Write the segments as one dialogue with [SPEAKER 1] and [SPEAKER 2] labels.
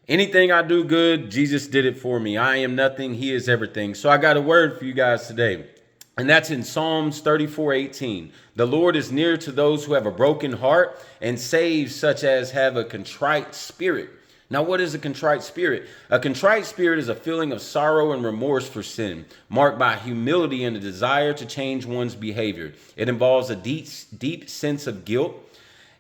[SPEAKER 1] Anything I do good, Jesus did it for me. I am nothing, he is everything. So I got a word for you guys today. And that's in Psalms 34:18. The Lord is near to those who have a broken heart and saves such as have a contrite spirit. Now, what is a contrite spirit? A contrite spirit is a feeling of sorrow and remorse for sin, marked by humility and a desire to change one's behavior. It involves a deep sense of guilt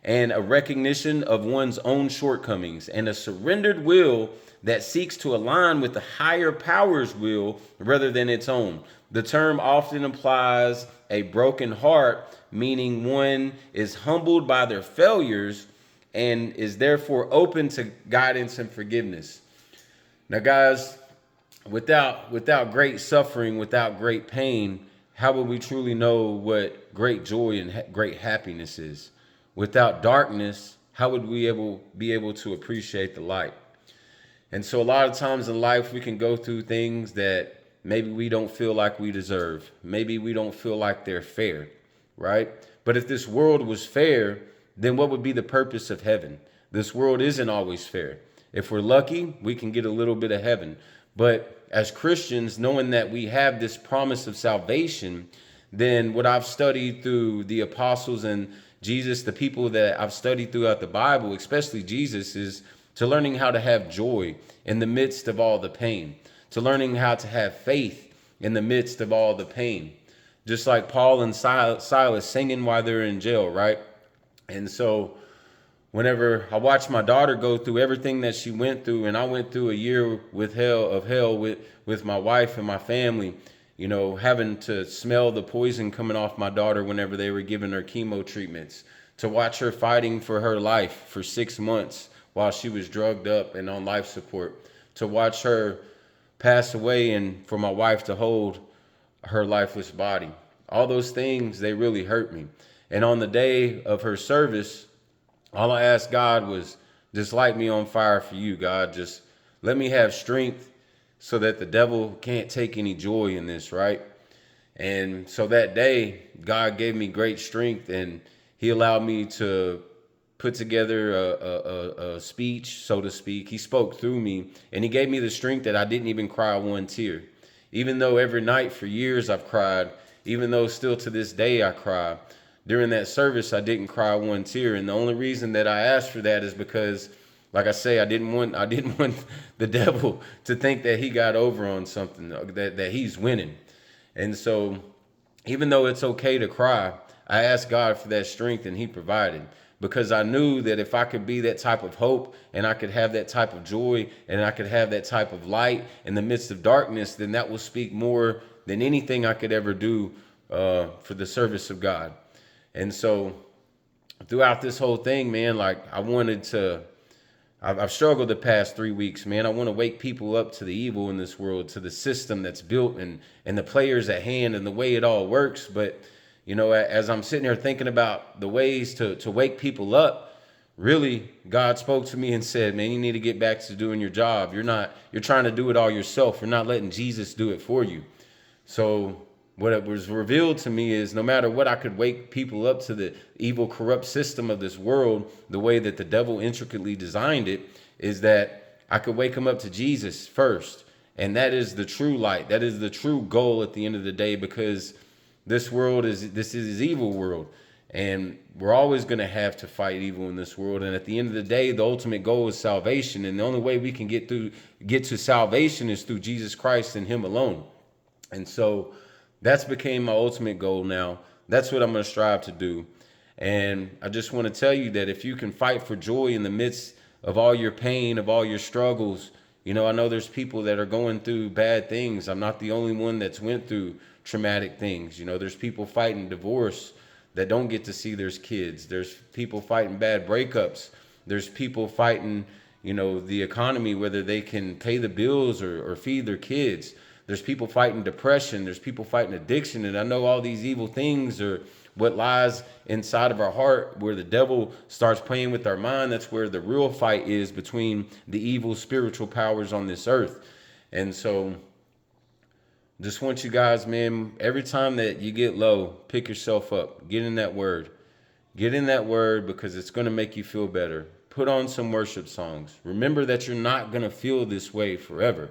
[SPEAKER 1] and a recognition of one's own shortcomings and a surrendered will that seeks to align with the higher power's will rather than its own. The term often implies a broken heart, meaning one is humbled by their failures and is therefore open to guidance and forgiveness. Now, guys, without great suffering, without great pain, how would we truly know what great joy and great happiness is? Without darkness, how would we be able to appreciate the light? And so a lot of times in life, we can go through things that maybe we don't feel like we deserve. Maybe we don't feel like they're fair, right? But if this world was fair, then what would be the purpose of heaven? This world isn't always fair. If we're lucky, we can get a little bit of heaven. But as Christians, knowing that we have this promise of salvation, then what I've studied through the apostles and Jesus, the people that I've studied throughout the Bible, especially Jesus, is to learning how to have joy in the midst of all the pain, to learning how to have faith in the midst of all the pain. Just like Paul and Silas singing while they're in jail, right? And so whenever I watch my daughter go through everything that she went through, and I went through a year with hell with my wife and my family, you know, having to smell the poison coming off my daughter whenever they were giving her chemo treatments, to watch her fighting for her life for 6 months while she was drugged up and on life support, to watch her pass away and for my wife to hold her lifeless body. All those things, they really hurt me. And on the day of her service, all I asked God was, just light me on fire for you, God. Just let me have strength so that the devil can't take any joy in this, right? And so that day, God gave me great strength, and he allowed me to put together a speech, so to speak. He spoke through me, and he gave me the strength that I didn't even cry one tear. Even though every night for years I've cried, even though still to this day I cry, during that service I didn't cry one tear. And the only reason that I asked for that is because, like I say, I didn't want the devil to think that he got over on something, that he's winning. And so even though it's okay to cry, I asked God for that strength, and he provided, because I knew that if I could be that type of hope, and I could have that type of joy, and I could have that type of light in the midst of darkness, then that will speak more than anything I could ever do for the service of God. And so throughout this whole thing, man, like I've struggled the past 3 weeks, man. I want to wake people up to the evil in this world, to the system that's built, and the players at hand and the way it all works. But, you know, as I'm sitting here thinking about the ways to wake people up, really, God spoke to me and said, man, you need to get back to doing your job. You're trying to do it all yourself. You're not letting Jesus do it for you. So what it was revealed to me is, no matter what, I could wake people up to the evil, corrupt system of this world, the way that the devil intricately designed it, is that I could wake them up to Jesus first. And that is the true light. That is the true goal at the end of the day, because this is evil world. And we're always going to have to fight evil in this world. And at the end of the day, the ultimate goal is salvation. And the only way we can get to salvation is through Jesus Christ and him alone. And so that's became my ultimate goal now. That's what I'm going to strive to do. And I just want to tell you that if you can fight for joy in the midst of all your pain, of all your struggles, you know, I know there's people that are going through bad things. I'm not the only one that's went through traumatic things. You know, there's people fighting divorce that don't get to see their kids. There's people fighting bad breakups. There's people fighting, you know, the economy, whether they can pay the bills or feed their kids. There's people fighting depression. There's people fighting addiction. And I know all these evil things are what lies inside of our heart, where the devil starts playing with our mind. That's where the real fight is between the evil spiritual powers on this earth. And so just want you guys, man, every time that you get low, pick yourself up. Get in that word. Get in that word, because it's going to make you feel better. Put on some worship songs. Remember that you're not going to feel this way forever,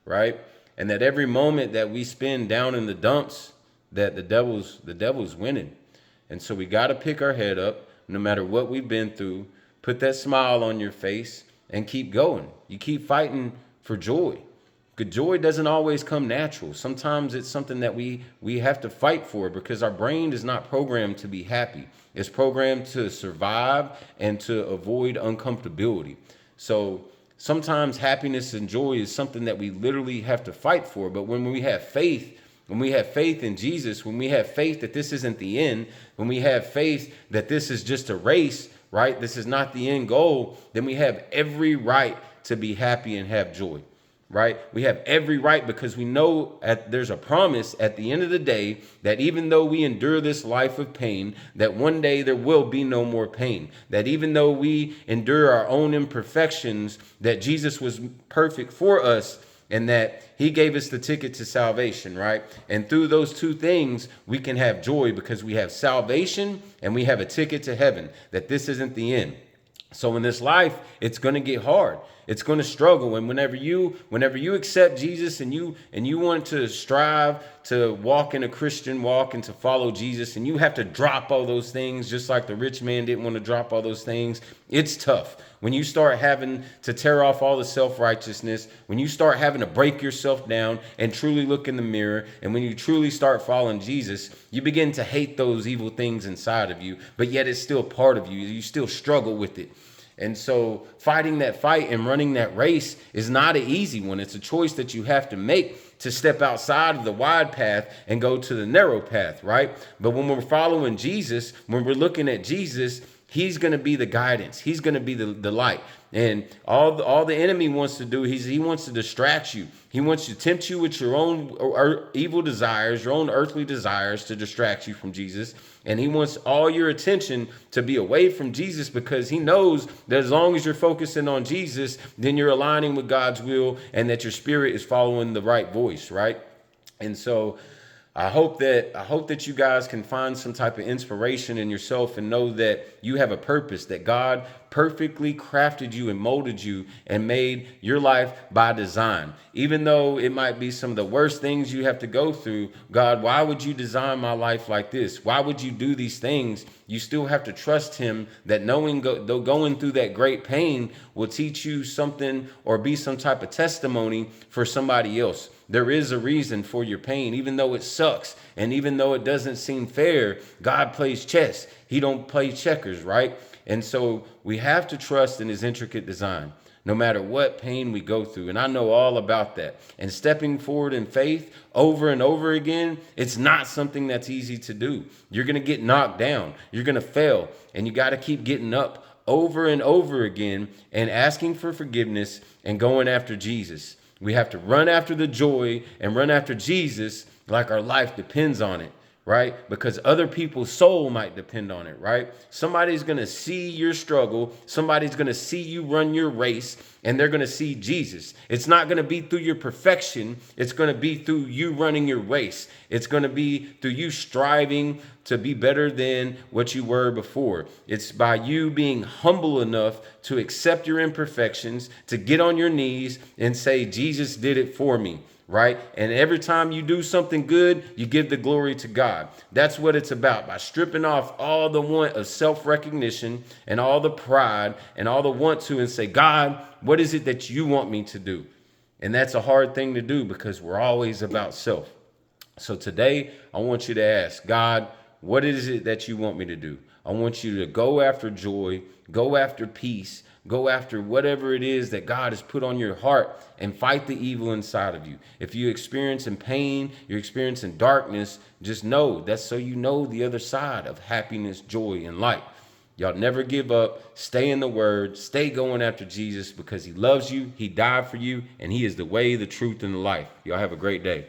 [SPEAKER 1] right? And that every moment that we spend down in the dumps, that the devil's winning. And so we got to pick our head up no matter what we've been through, put that smile on your face and keep going. You keep fighting for joy. Good joy doesn't always come natural. Sometimes it's something that we have to fight for because our brain is not programmed to be happy. It's programmed to survive and to avoid uncomfortability. So sometimes happiness and joy is something that we literally have to fight for. But when we have faith in Jesus, when we have faith that this isn't the end, when we have faith that this is just a race, right? This is not the end goal, then we have every right to be happy and have joy. Right? We have every right because we know there's a promise at the end of the day that even though we endure this life of pain, that one day there will be no more pain. That even though we endure our own imperfections, that Jesus was perfect for us and that he gave us the ticket to salvation, right? And through those two things, we can have joy because we have salvation and we have a ticket to heaven, that this isn't the end. So in this life, it's going to get hard. It's going to struggle. And whenever you accept Jesus and you want to strive to walk in a Christian walk and to follow Jesus, and you have to drop all those things, just like the rich man didn't want to drop all those things, it's tough. When you start having to tear off all the self-righteousness, when you start having to break yourself down and truly look in the mirror, and when you truly start following Jesus, you begin to hate those evil things inside of you, but yet it's still part of you. You still struggle with it. And so fighting that fight and running that race is not an easy one. It's a choice that you have to make to step outside of the wide path and go to the narrow path, right? But when we're following Jesus, when we're looking at Jesus, he's going to be the guidance. He's going to be the light. And all the enemy wants to do, he wants to distract you. He wants to tempt you with your own evil desires, your own earthly desires to distract you from Jesus. And he wants all your attention to be away from Jesus because he knows that as long as you're focusing on Jesus, then you're aligning with God's will and that your spirit is following the right voice, right? And so I hope that you guys can find some type of inspiration in yourself and know that you have a purpose, that God perfectly crafted you and molded you and made your life by design. Even though it might be some of the worst things you have to go through, God, why would you design my life like this? Why would you do these things? You still have to trust him that though going through that great pain will teach you something or be some type of testimony for somebody else. There is a reason for your pain, even though it sucks. And even though it doesn't seem fair, God plays chess. He don't play checkers, right? And so we have to trust in his intricate design, no matter what pain we go through. And I know all about that. And stepping forward in faith over and over again, it's not something that's easy to do. You're going to get knocked down. You're going to fail. And you got to keep getting up over and over again and asking for forgiveness and going after Jesus. We have to run after the joy and run after Jesus like our life depends on it, right? Because other people's soul might depend on it, right? Somebody's going to see your struggle. Somebody's going to see you run your race, and they're going to see Jesus. It's not going to be through your perfection. It's going to be through you running your race. It's going to be through you striving to be better than what you were before. It's by you being humble enough to accept your imperfections, to get on your knees and say, Jesus did it for me. Right? And every time you do something good, you give the glory to God. That's what it's about, by stripping off all the want of self-recognition and all the pride and all the want to and say, God, what is it that you want me to do? And that's a hard thing to do because we're always about self. So today, I want you to ask, God, what is it that you want me to do? I want you to go after joy, go after peace, go after whatever it is that God has put on your heart and fight the evil inside of you. If you're experiencing pain, you're experiencing darkness, just know that's so you know the other side of happiness, joy, and light. Y'all never give up. Stay in the word. Stay going after Jesus because he loves you. He died for you, and he is the way, the truth, and the life. Y'all have a great day.